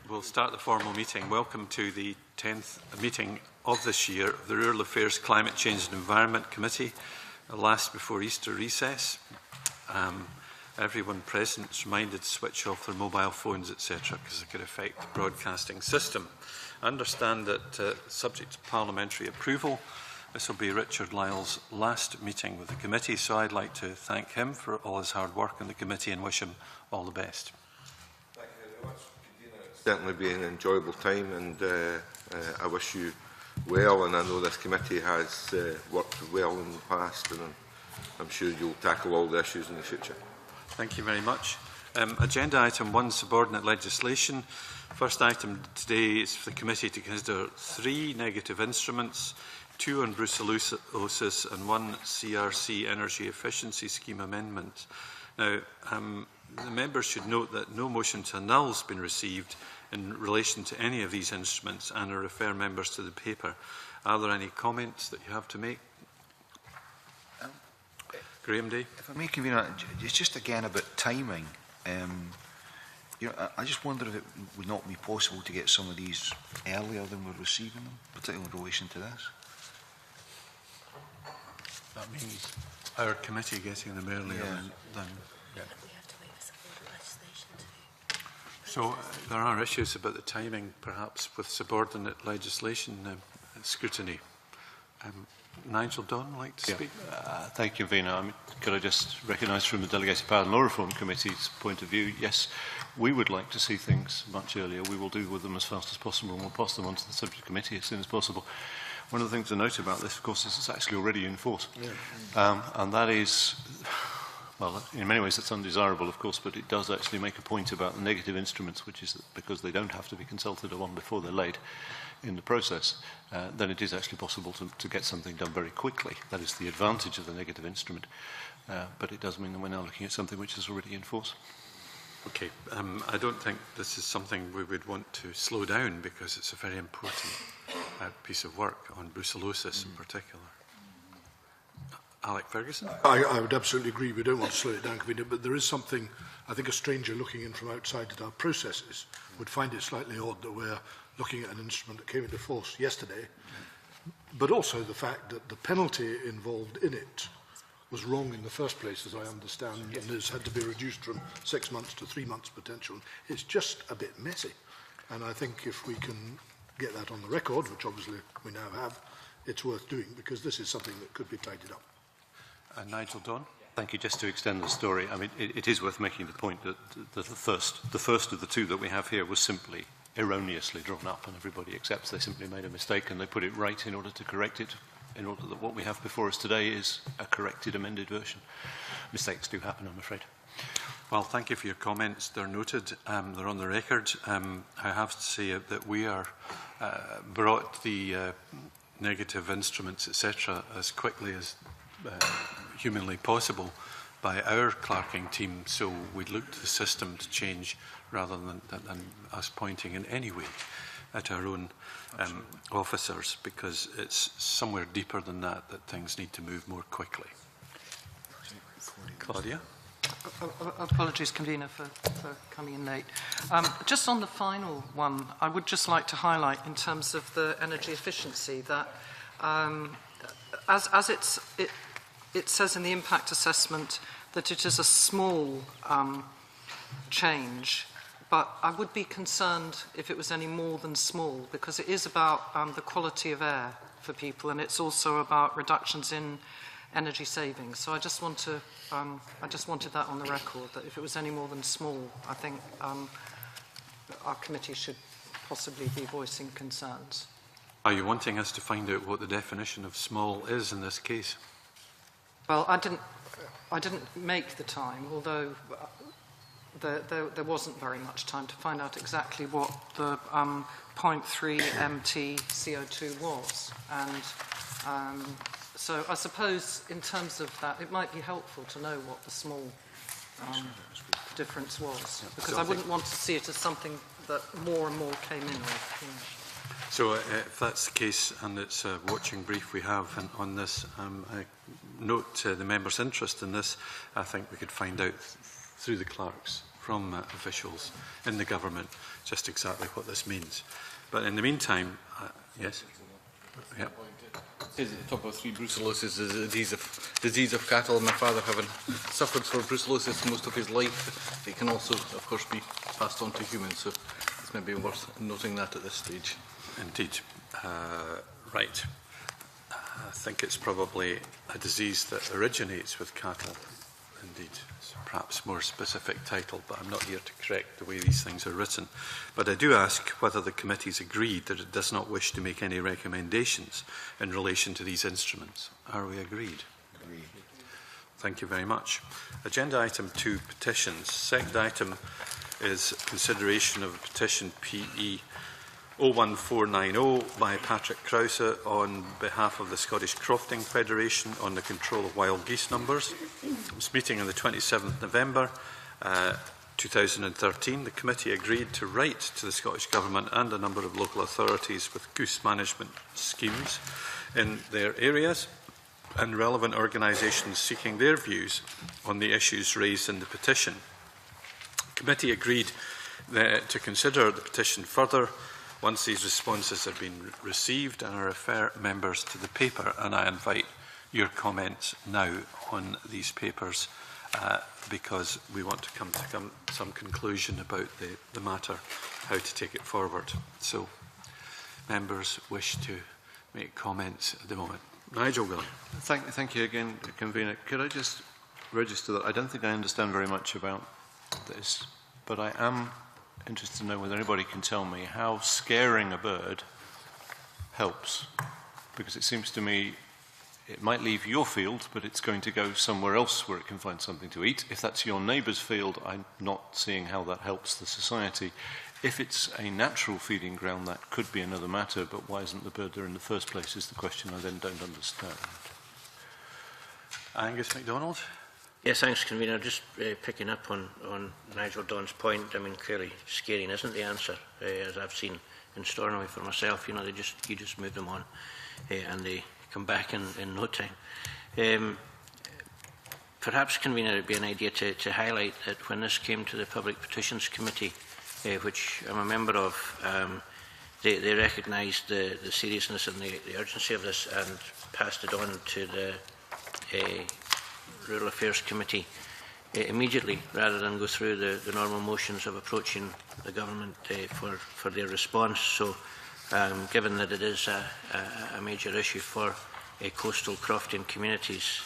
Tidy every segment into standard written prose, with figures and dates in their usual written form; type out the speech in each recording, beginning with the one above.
We'll start the formal meeting. Welcome to the 10th meeting of this year of the Rural Affairs, Climate Change and Environment Committee, last before Easter recess. Everyone present is reminded to switch off their mobile phones, etc., because it could affect the broadcasting system. I understand that, subject to parliamentary approval, this will be Richard Lyle's last meeting with the committee, so I'd like to thank him for all his hard work in the committee and wish him all the best. Thank you very much. It's certainly been an enjoyable time, and I wish you well, and I know this committee has worked well in the past, and I'm sure you'll tackle all the issues in the future. Thank you very much. Agenda item 1, subordinate legislation. First item today is for the committee to consider 3 negative instruments, 2 on brucellosis and 1 CRC energy efficiency scheme amendment. Now, the members should note that no motion to annul has been received in relation to any of these instruments, and I refer members to the paper. Are there any comments that you have to make? Graham Day. If I may, Convener, it's just again about timing. I just wonder if it would not be possible to get some of these earlier than we're receiving them, particularly in relation to this. That means our committee getting them earlier than. Yeah. But we have to wait for subordinate legislation too. So there are issues about the timing, perhaps, with subordinate legislation scrutiny. Nigel Dunn, like to speak? Thank you, Convener. Could I just recognise from the Delegated Power and Law Reform Committee's point of view, yes, we would like to see things much earlier. We will deal with them as fast as possible, and we'll pass them on to the subject committee as soon as possible. One of the things to note about this, of course, is it's actually already in force. And that is, well, in many ways it's undesirable, of course, but it does actually make a point about the negative instruments, which is that because they don't have to be consulted on before they're laid in the process, then it is actually possible to get something done very quickly. That is the advantage of the negative instrument. But it does mean that we're now looking at something which is already in force. Okay, I don't think this is something we would want to slow down, because it's a very important piece of work on brucellosis in particular. Alec Ferguson? I would absolutely agree. We don't want to slow it down, but there is something, I think a stranger looking in from outside at our processes would find it slightly odd that we're looking at an instrument that came into force yesterday, but also the fact that the penalty involved in it was wrong in the first place, as I understand, and has had to be reduced from 6 months to 3 months potential. It's just a bit messy. And I think if we can get that on the record, which obviously we now have, it's worth doing, because this is something that could be tidied up. Nigel Dunn? Thank you. Just to extend the story, I mean, it is worth making the point that the first of the 2 that we have here was simply erroneously drawn up, and everybody accepts they simply made a mistake and they put it right in order to correct it, in order that what we have before us today is a corrected, amended version. Mistakes do happen, I'm afraid. Well, thank you for your comments. They're noted. They're on the record. I have to say that we are brought the negative instruments, etc., as quickly as humanly possible by our clerking team, so we look to the system to change rather than us pointing in any way at our own officers, because it's somewhere deeper than that things need to move more quickly. Claudia? Apologies, Convener, for coming in late. Just on the final one, I would just like to highlight in terms of the energy efficiency that as it says in the impact assessment that it is a small change, but I would be concerned if it was any more than small, because it is about the quality of air for people, and it's also about reductions in energy savings. So I just want to, I just wanted that on the record, that if it was any more than small, I think our committee should possibly be voicing concerns. Are you wanting us to find out what the definition of small is in this case? Well, I didn't make the time, although there wasn't very much time to find out exactly what the 0.3 MT CO2 was. And so I suppose in terms of that, it might be helpful to know what the small difference was, because I wouldn't want to see it as something that more and more came in with. You know. So if that's the case, and it's a watching brief we have on this, I note the members' interest in this. I think we could find out through the clerks from officials in the government just exactly what this means. But in the meantime, yes? Yeah. It says at the top of 3, brucellosis is a disease of cattle. My father, having suffered from brucellosis most of his life, it can also, of course, be passed on to humans. So it's maybe worth noting that at this stage. Indeed. Right. I think it's probably a disease that originates with cattle. Indeed. It's perhaps more specific title, but I'm not here to correct the way these things are written. But I do ask whether the committee's agreed that it does not wish to make any recommendations in relation to these instruments. Are we agreed? Agreed. Thank you very much. Agenda item 2, petitions. Second item is consideration of petition PE 01490 by Patrick Krause on behalf of the Scottish Crofting Federation on the control of wild geese numbers. It was meeting on the 27th November 2013. The committee agreed to write to the Scottish Government and a number of local authorities with goose management schemes in their areas and relevant organisations seeking their views on the issues raised in the petition. The committee agreed to consider the petition further once these responses have been received, and I refer members to the paper, and I invite your comments now on these papers because we want to come to some conclusion about the matter, how to take it forward. So, members wish to make comments at the moment. Nigel William. Thank you again, Convener. Could I just register that I don't think I understand very much about this, but I am interested to know whether anybody can tell me how scaring a bird helps, because it seems to me it might leave your field, but it's going to go somewhere else where it can find something to eat. If that's your neighbour's field, I'm not seeing how that helps the society. If it's a natural feeding ground, that could be another matter, but why isn't the bird there in the first place is the question I then don't understand. Angus MacDonald. Yes, thanks, Convener. Just picking up on Nigel Don's point, I mean, clearly scaring isn't the answer, as I've seen in Stornoway for myself. You know, you just move them on and they come back in no time. Perhaps, Convener, it would be an idea to highlight that when this came to the Public Petitions Committee, which I'm a member of, they recognised the seriousness and the urgency of this and passed it on to the Rural Affairs Committee immediately, rather than go through the normal motions of approaching the government for their response. So, given that it is a major issue for coastal crofting communities,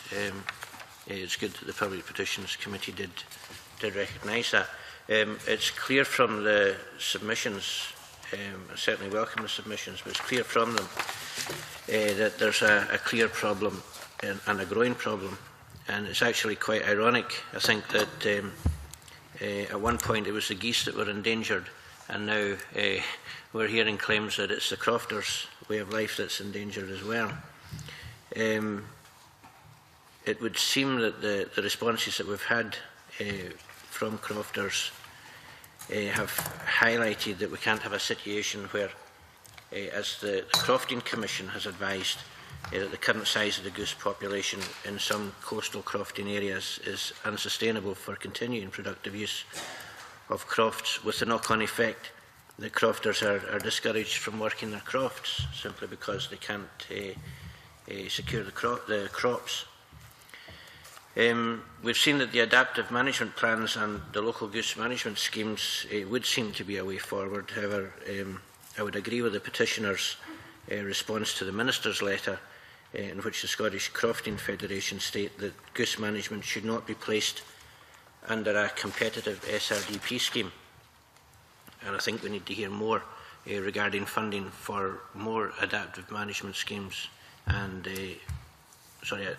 it's good that the Public Petitions Committee did recognise that. It's clear from the submissions, I certainly welcome the submissions, but it's clear from them that there's a clear problem and a growing problem. And it's actually quite ironic, I think, that at one point it was the geese that were endangered, and now we're hearing claims that it's the crofters' way of life that's endangered as well. It would seem that the responses that we've had from crofters have highlighted that we can't have a situation where, as the Crofting Commission has advised, that the current size of the goose population in some coastal crofting areas is unsustainable for continuing productive use of crofts, with the knock-on effect that crofters are discouraged from working their crofts simply because they can't secure the crops. We've seen that the adaptive management plans and the local goose management schemes would seem to be a way forward. However, I would agree with the petitioner's response to the Minister's letter, in which the Scottish Crofting Federation state that goose management should not be placed under a competitive SRDP scheme. And I think we need to hear more regarding funding for more adaptive management schemes and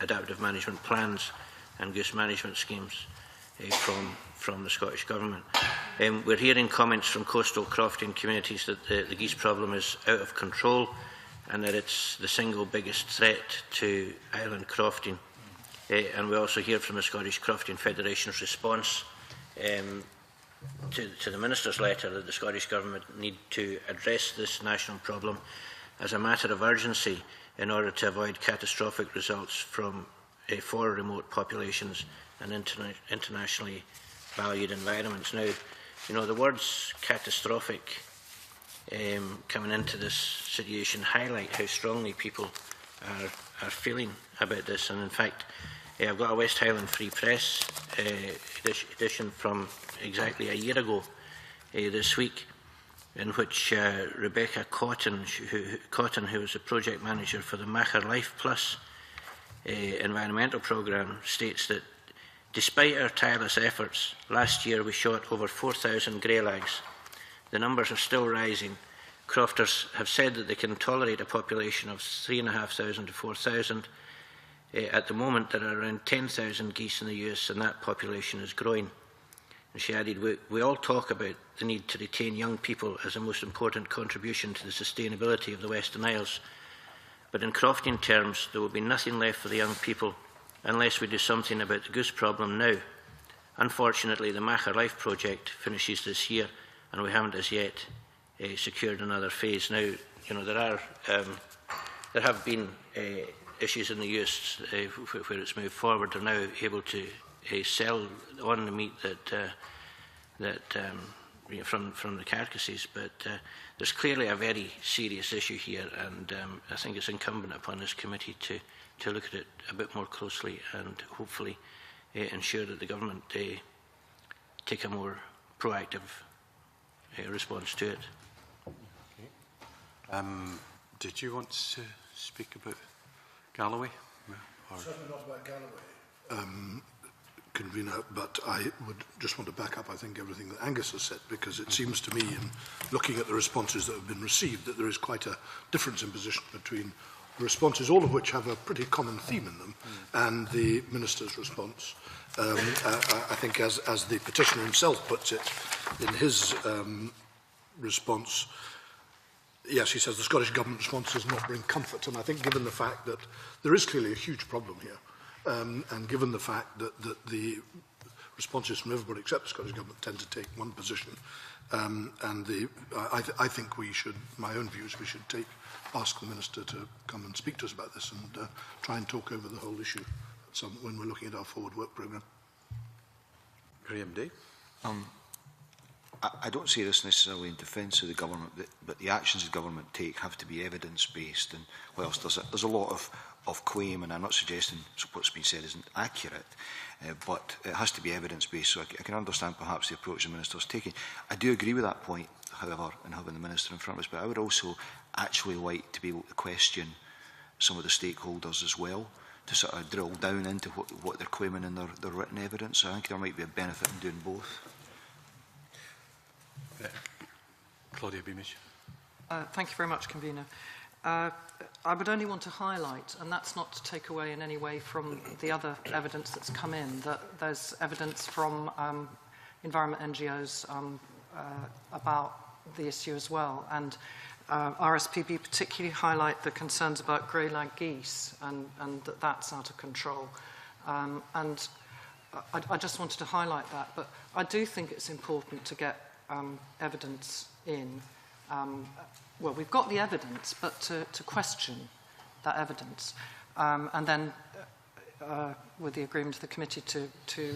adaptive management plans and goose management schemes from the Scottish Government. We're hearing comments from coastal crofting communities that the geese problem is out of control and that it's the single biggest threat to island crofting. And we also hear from the Scottish Crofting Federation's response to the Minister's letter that the Scottish Government need to address this national problem as a matter of urgency in order to avoid catastrophic results for remote populations and internationally valued environments. Now, you know, the words catastrophic coming into this situation highlight how strongly people are feeling about this. And in fact, I've got a West Highland Free Press edition from exactly a year ago this week, in which Rebecca Cotton, who was the project manager for the Macher Life Plus environmental programme, states that despite our tireless efforts, last year we shot over 4,000 greylags. The numbers are still rising. Crofters have said that they can tolerate a population of 3,500 to 4,000. At the moment, there are around 10,000 geese in the Uist, and that population is growing. And she added, we all talk about the need to retain young people as the most important contribution to the sustainability of the Western Isles. But in crofting terms, there will be nothing left for the young people unless we do something about the goose problem now. Unfortunately, the Macher Life project finishes this year, and we haven't as yet secured another phase. Now, you know, there have been issues in the Uist where it's moved forward. They're now able to sell on the meat you know, from the carcasses, but there's clearly a very serious issue here, and I think it's incumbent upon this committee to look at it a bit more closely and hopefully ensure that the government take a more proactive response to it. Okay. Did you want to speak about Galloway? Or? Certainly not about Galloway, Convener, but I would just want to back up, I think, everything that Angus has said, because it seems to me, in looking at the responses that have been received, that there is quite a difference in position between the responses, all of which have a pretty common theme in them, and the Minister's response. I think, as the petitioner himself puts it in his response, yes, he says the Scottish Government response does not bring comfort, and I think given the fact that there is clearly a huge problem here, and given the fact that the responses from everybody except the Scottish Government tend to take one position, I think we should, my own views, we should ask the Minister to come and speak to us about this and try and talk over the whole issue when we're looking at our forward work programme. Graham Day. I don't say this necessarily in defence of the government, but the actions the government take have to be evidence-based. And whilst there's a lot of claim, and I'm not suggesting what's been said isn't accurate, but it has to be evidence-based. So I can understand perhaps the approach the Minister's taking. I do agree with that point, however, in having the Minister in front of us, but I would also actually like to be able to question some of the stakeholders as well, to sort of drill down into what they're claiming in their written evidence. So I think there might be a benefit in doing both. Claudia Beamish. Thank you very much, Convener. I would only want to highlight, and that's not to take away in any way from the other evidence that's come in, that there's evidence from environment NGOs about the issue as well. And RSPB particularly highlight the concerns about greylag geese and that that's out of control. And I just wanted to highlight that. But I do think it's important to get evidence in. Well, we've got the evidence, but to question that evidence. And then, with the agreement of the committee to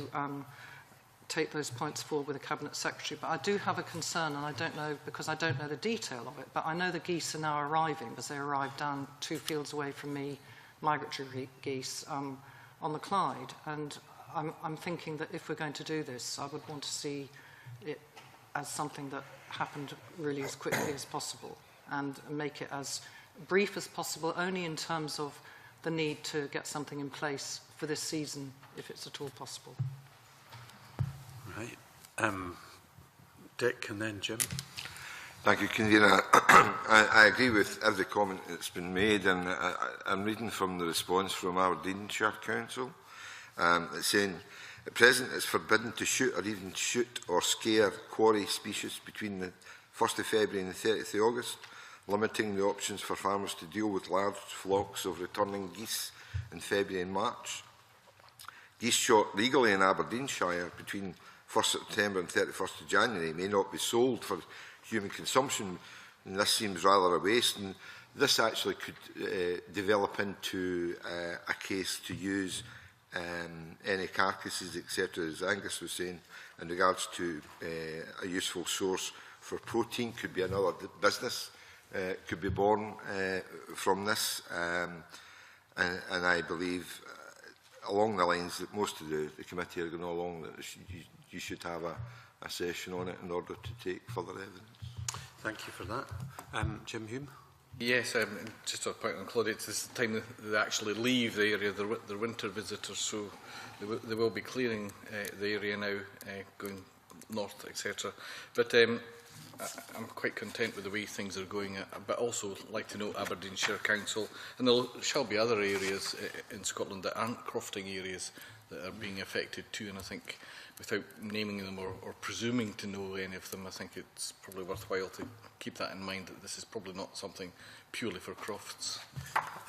take those points forward with the Cabinet Secretary. But I do have a concern, and I don't know, because I don't know the detail of it, but I know the geese are now arriving, because they arrived down 2 fields away from me, migratory geese, on the Clyde. And I'm thinking that if we're going to do this, I would want to see it as something that happened really as quickly as possible, and make it as brief as possible, only in terms of the need to get something in place for this season, if it's at all possible. Right. Dick and then Jim. Thank you, Convener. I agree with every comment that's been made, and I'm reading from the response from Aberdeenshire Council. It's saying, at present it's forbidden to shoot or even shoot or scare quarry species between the 1st of February and the 30th of August, limiting the options for farmers to deal with large flocks of returning geese in February and March. Geese shot legally in Aberdeenshire between 1st September and 31st of January may not be sold for human consumption, and this seems rather a waste. And this actually could develop into a case to use any carcasses, etc., as Angus was saying, in regards to a useful source for protein. Could be another business, could be born from this. And I believe, along the lines that most of the committee are going along, that you should have a session on it in order to take further evidence. Thank you for that. Jim Hume? Yes, just a point on Claude, it's this time that they actually leave the area, they're winter visitors, so they will be clearing the area now, going north, etc. But I'm quite content with the way things are going, but also like to know Aberdeenshire Council, and there shall be other areas in Scotland that aren't crofting areas that are being affected too, and I think without naming them or presuming to know any of them, I think it's probably worthwhile to keep that in mind, that this is probably not something purely for crofts.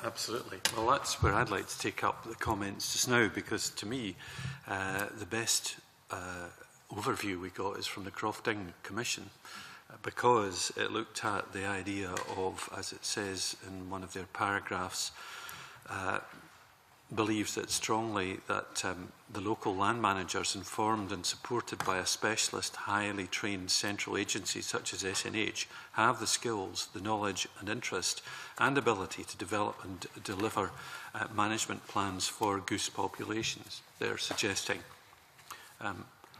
Absolutely. Well, that's where I'd like to take up the comments just now, because to me, the best overview we got is from the Crofting Commission, because it looked at the idea of, as it says in one of their paragraphs, believes that strongly that the local land managers, informed and supported by a specialist, highly trained central agency such as SNH, have the skills, the knowledge and interest and ability to develop and deliver management plans for goose populations. They're suggesting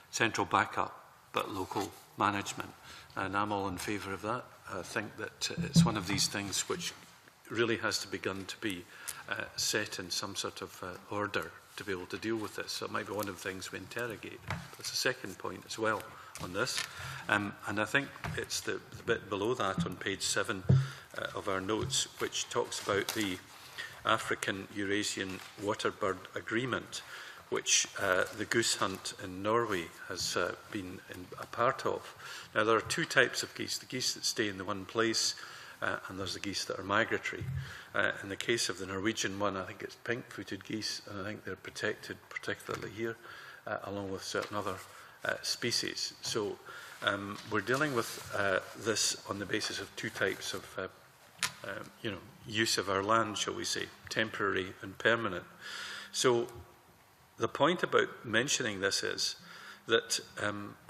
central backup but local management, and I'm all in favour of that. I think that it's one of these things which really has to begin to be set in some sort of order to be able to deal with this. So it might be one of the things we interrogate. That's a second point as well on this. And I think it's the bit below that on page 7 of our notes, which talks about the African Eurasian Waterbird Agreement, which the goose hunt in Norway has been a part of. Now, there are two types of geese: the geese that stay in the one place, and there's the geese that are migratory. In the case of the Norwegian one, I think it's pink-footed geese, and I think they're protected, particularly here, along with certain other species. So we're dealing with this on the basis of two types of use of our land, shall we say, temporary and permanent. So the point about mentioning this is that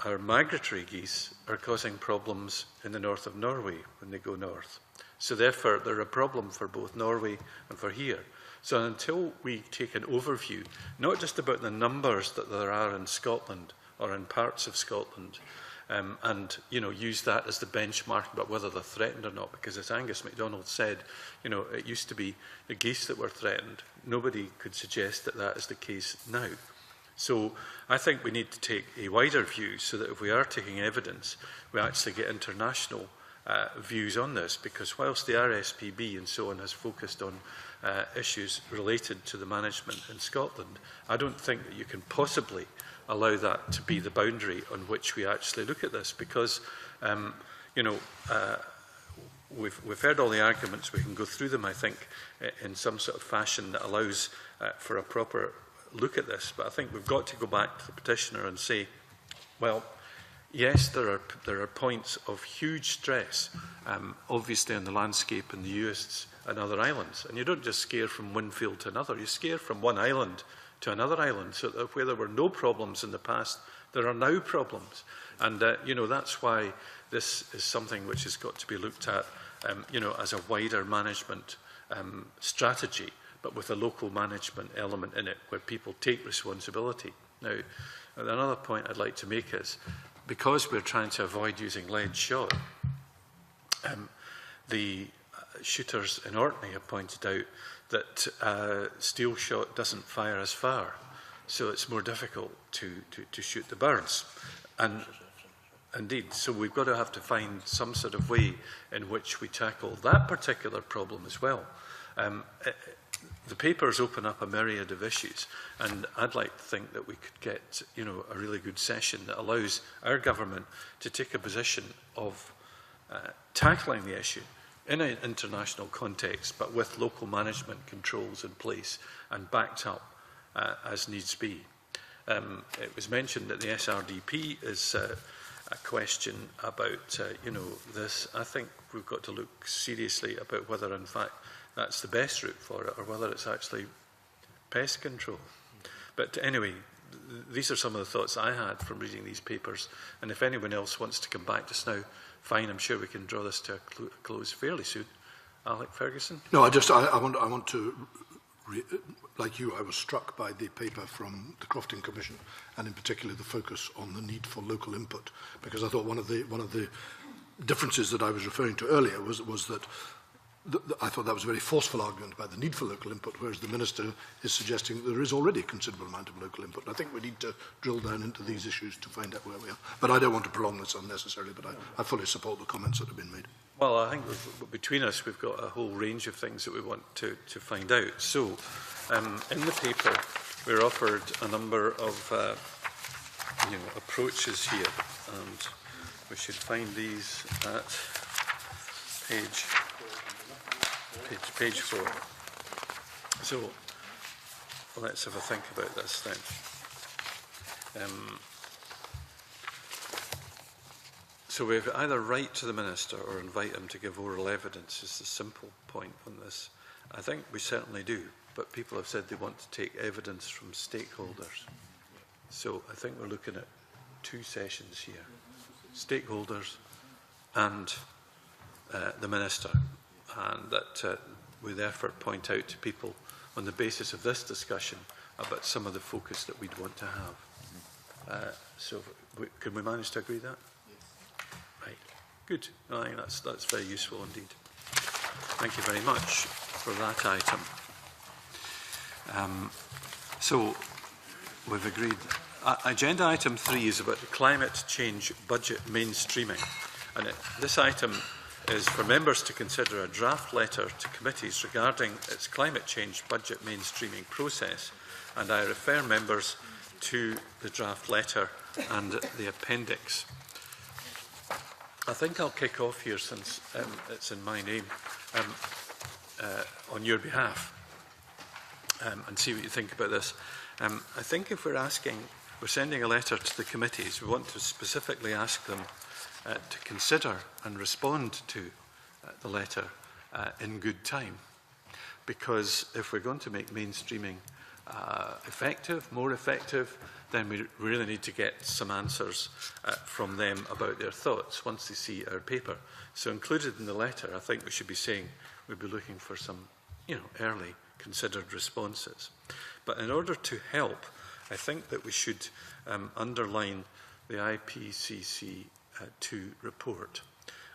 our migratory geese are causing problems in the north of Norway when they go north. So therefore, they're a problem for both Norway and for here. So until we take an overview, not just about the numbers that there are in Scotland or in parts of Scotland, and use that as the benchmark about whether they're threatened or not, because as Angus MacDonald said, it used to be the geese that were threatened. Nobody could suggest that that is the case now. So I think we need to take a wider view, so that if we are taking evidence, we actually get international views on this, because whilst the RSPB and so on has focused on issues related to the management in Scotland, I don't think that you can possibly allow that to be the boundary on which we actually look at this, because we've heard all the arguments. We can go through them, I think, in some sort of fashion that allows for a proper look at this. But I think we've got to go back to the petitioner and say, well, yes, there are points of huge stress, obviously on the landscape in the Uists and other islands. And you don't just scare from one field to another. You scare from one island to another island, so that where there were no problems in the past, there are now problems. And that's why this is something which has got to be looked at, as a wider management strategy, but with a local management element in it, where people take responsibility. Now, another point I'd like to make is, because we're trying to avoid using lead shot, the shooters in Orkney have pointed out that steel shot doesn't fire as far, so it's more difficult to shoot the birds. And indeed, so we've got to have to find some sort of way in which we tackle that particular problem as well. The papers open up a myriad of issues, and I'd like to think that we could get a really good session that allows our government to take a position of tackling the issue in an international context, but with local management controls in place and backed up as needs be. It was mentioned that the SRDP is a question about this. I think we've got to look seriously about whether in fact that's the best route for it, or whether it's actually pest control. But anyway, these are some of the thoughts I had from reading these papers. And if anyone else wants to come back just now, fine, I'm sure we can draw this to a close fairly soon. Alec Ferguson? No, I want to, like you, I was struck by the paper from the Crofton Commission, and in particular the focus on the need for local input, because I thought one of the differences that I was referring to earlier was that I thought that was a very forceful argument about the need for local input, whereas the Minister is suggesting that there is already a considerable amount of local input. I think we need to drill down into these issues to find out where we are. But I don't want to prolong this unnecessarily, but I fully support the comments that have been made. Well, I think between us we've got a whole range of things that we want to find out. So, in the paper, we're offered a number of approaches here, and we should find these at page 4. So, let's have a think about this then. So we either write to the Minister or invite him to give oral evidence is the simple point on this. I think we certainly do, but people have said they want to take evidence from stakeholders. So I think we're looking at 2 sessions here. Stakeholders and the Minister, and that we therefore point out to people on the basis of this discussion about some of the focus that we'd want to have. So can we manage to agree that? Right. Good. I think that's very useful indeed. Thank you very much for that item. So we've agreed. Agenda item 3 is about the climate change budget mainstreaming, and this item is for members to consider a draft letter to committees regarding its climate change budget mainstreaming process, and I refer members to the draft letter and the appendix. I think I'll kick off here, since it's in my name, on your behalf, and see what you think about this. I think if we're sending a letter to the committees, we want to specifically ask them to consider and respond to the letter in good time. Because if we're going to make mainstreaming more effective, then we really need to get some answers from them about their thoughts once they see our paper. So included in the letter, I think we should be saying we'd be looking for some, early considered responses. But in order to help, I think that we should underline the IPCC 2 report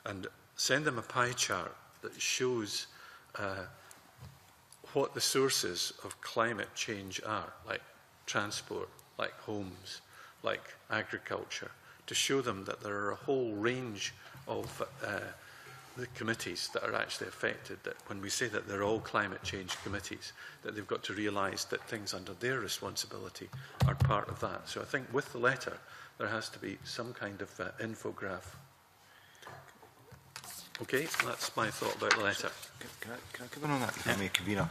and send them a pie chart that shows what the sources of climate change are, like transport, like homes, like agriculture, to show them that there are a whole range of the committees that are actually affected, that when we say that they're all climate change committees, that they've got to realise that things under their responsibility are part of that. So I think with the letter, there has to be some kind of infograph. Okay, that's my thought about the letter. Can I come in on that, if I may, Convener?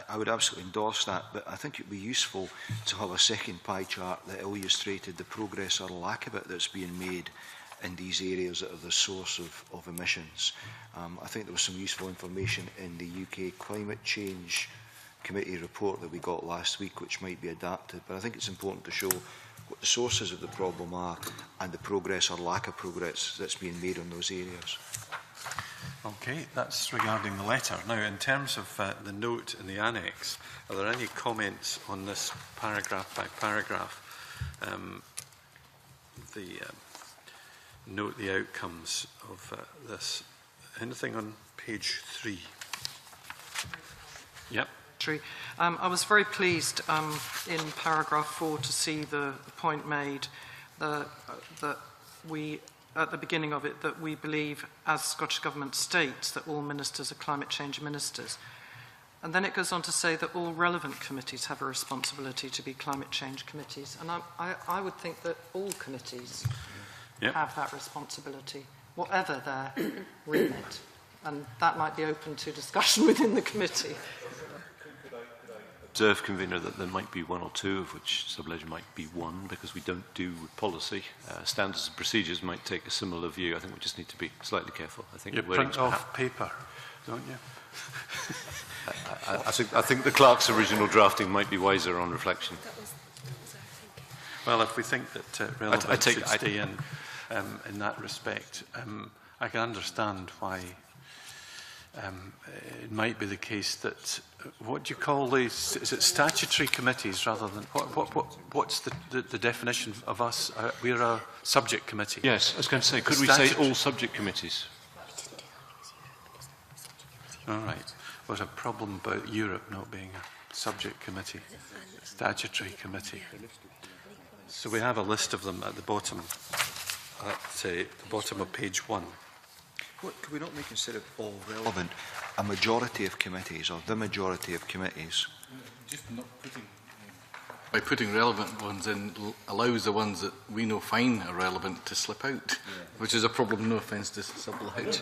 I would absolutely endorse that, but I think it would be useful to have a second pie chart that illustrated the progress or lack of it that's being made in these areas that are the source of emissions. I think there was some useful information in the UK Climate Change Committee report that we got last week, which might be adapted, but I think it's important to show what the sources of the problem are and the progress or lack of progress that's being made on those areas. Okay, that's regarding the letter. Now, in terms of the note in the annex, are there any comments on this paragraph by paragraph? Note the outcomes of this. Anything on page 3? Yep. I was very pleased in paragraph 4 to see the point made that we, at the beginning of it, that we believe, as Scottish Government states, that all ministers are climate change ministers. And then it goes on to say that all relevant committees have a responsibility to be climate change committees. And I would think that all committees have that responsibility, whatever their remit. And that might be open to discussion within the committee. Observe, Convener, that there might be 1 or 2, of which sub-ledger might be 1, because we don't do policy. Standards and procedures might take a similar view. I think we just need to be slightly careful. I think you print off paper, don't you? I think the clerk's original drafting might be wiser on reflection. Well, if we think that relevance should stay in that respect, I can understand why it might be the case that, what do you call these, is it statutory committees rather than, what's the definition of us? We're a subject committee. Yes, I was going to say, could we say all subject committees? All right. There's a problem about Europe not being a subject committee, statutory committee. So we have a list of them at the bottom of page 1. What, could we not make, instead of all relevant, a majority of committees or the majority of committees? Just not putting, by putting relevant ones in, allows the ones that we know fine are relevant to slip out, which is a problem, no offence to Sublight.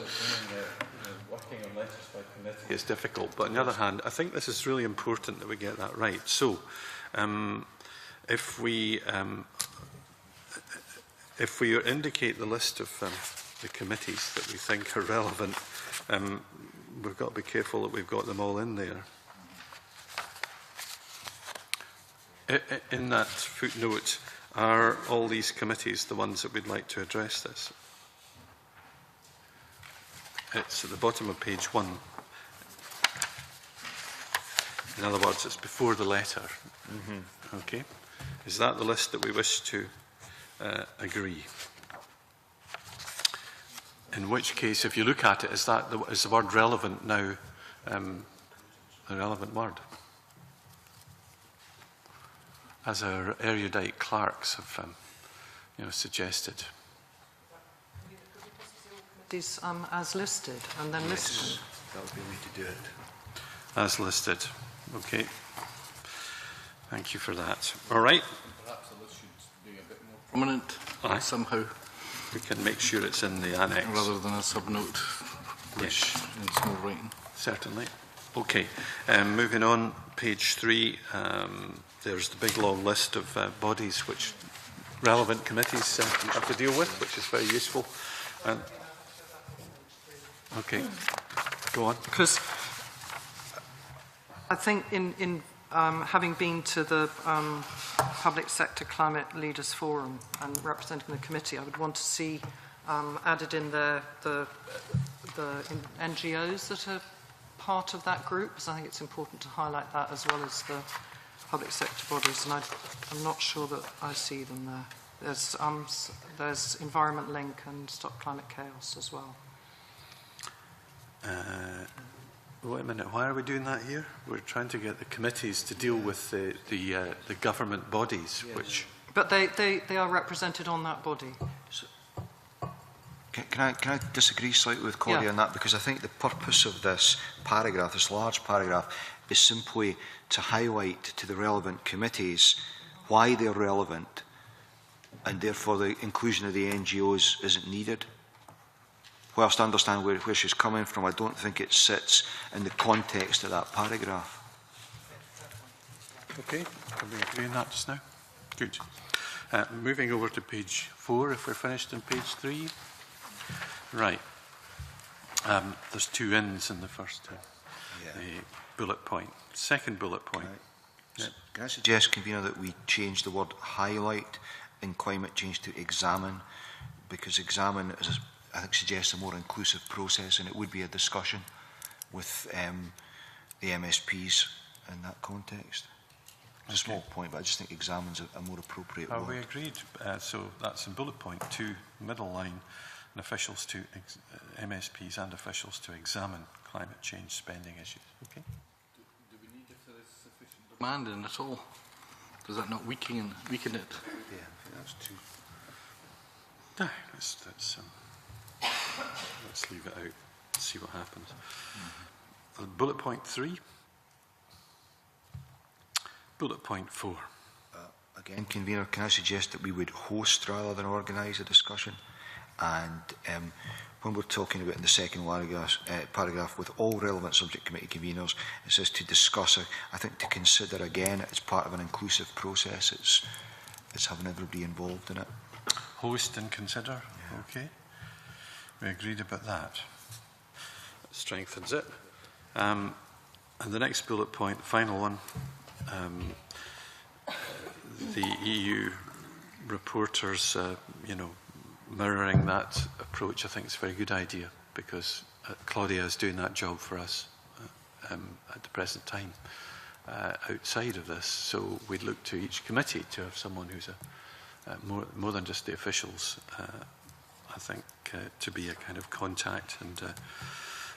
Working on legislative committee is difficult, but on the other hand, I think this is really important that we get that right. So, if we indicate the list of the committees that we think are relevant, we've got to be careful that we've got them all in there. In that footnote, are all these committees the ones that we'd like to address this? It's at the bottom of page 1. In other words, it's before the letter. Mm-hmm. Okay. Is that the list that we wish to agree? In which case, if you look at it, is the word relevant now the relevant word? As our erudite clerks have suggested. These as listed and then list them. That would be a way to do it. As listed. Okay. Thank you for that. All right. Perhaps the list should be a bit more prominent somehow. We can make sure it's in the annex. Rather than a subnote, which in small writing. Certainly. Okay. Moving on, page 3. There's the big long list of bodies which relevant committees have to deal with, which is very useful. Okay. Go on. Because I think in having been to the Public Sector Climate Leaders Forum and representing the committee, I would want to see added in there the NGOs that are part of that group, because I think it's important to highlight that as well as the public sector bodies, and I'm not sure that I see them there. There's Environment Link and Stop Climate Chaos as well. Wait a minute, why are we doing that here? We're trying to get the committees to deal with the government bodies, which... But they are represented on that body. So, can I disagree slightly with Claudia on that? Because I think the purpose of this paragraph, this large paragraph, is simply to highlight to the relevant committees why they're relevant, and therefore the inclusion of the NGOs isn't needed. Whilst I understand where she's coming from, I don't think it sits in the context of that paragraph. Okay, can we agree on that just now? Good. Moving over to page 4, if we're finished in page 3. Right. There's 2 ins in the first bullet point. Second bullet point. Can I suggest, Convener, that we change the word highlight in climate change to examine, because examine is, I think, suggests a more inclusive process, and it would be a discussion with the MSPs in that context. It's a small point, but I just think examine's a more appropriate word. We agreed. So that's in bullet point 2, middle line, and officials to MSPs and officials to examine climate change spending issues. Okay. Do we need, if there is sufficient demand in at all? Does that not weaken it? Yeah, I think that's too. No, let's leave it out and see what happens. Bullet point 3. Bullet point 4. Again, Convener, can I suggest that we would host rather than organise a discussion? And when we're talking about in the second paragraph, with all relevant subject committee conveners, it says to discuss, I think to consider again, it's part of an inclusive process, it's having everybody involved in it. Host and consider, okay. We agreed about that. That strengthens it. And the next bullet point, the final one, the EU reporters, you know, mirroring that approach, I think it's a very good idea, because Claudia is doing that job for us at the present time outside of this. So we'd look to each committee to have someone who's more than just the officials, I think, to be a kind of contact and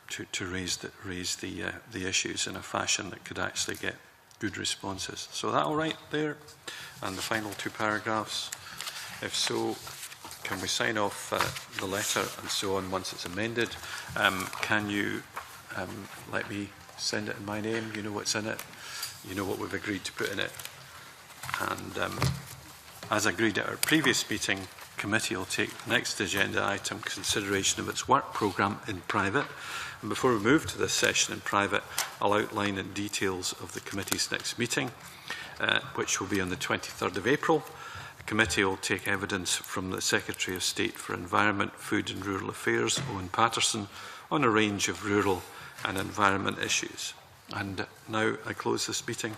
to raise the issues in a fashion that could actually get good responses. So that all right there? And the final 2 paragraphs, if so, can we sign off the letter and so on once it's amended? Can you let me send it in my name? You know what's in it. You know what we've agreed to put in it. And as agreed at our previous meeting, committee will take the next agenda item, consideration of its work programme, in private. And before we move to this session in private, I'll outline in details of the committee's next meeting, which will be on the 23rd of April. The committee will take evidence from the Secretary of State for Environment, Food and Rural Affairs, Owen Patterson, on a range of rural and environment issues. And now I close this meeting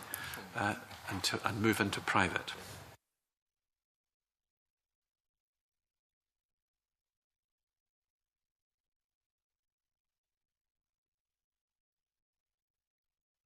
and move into private.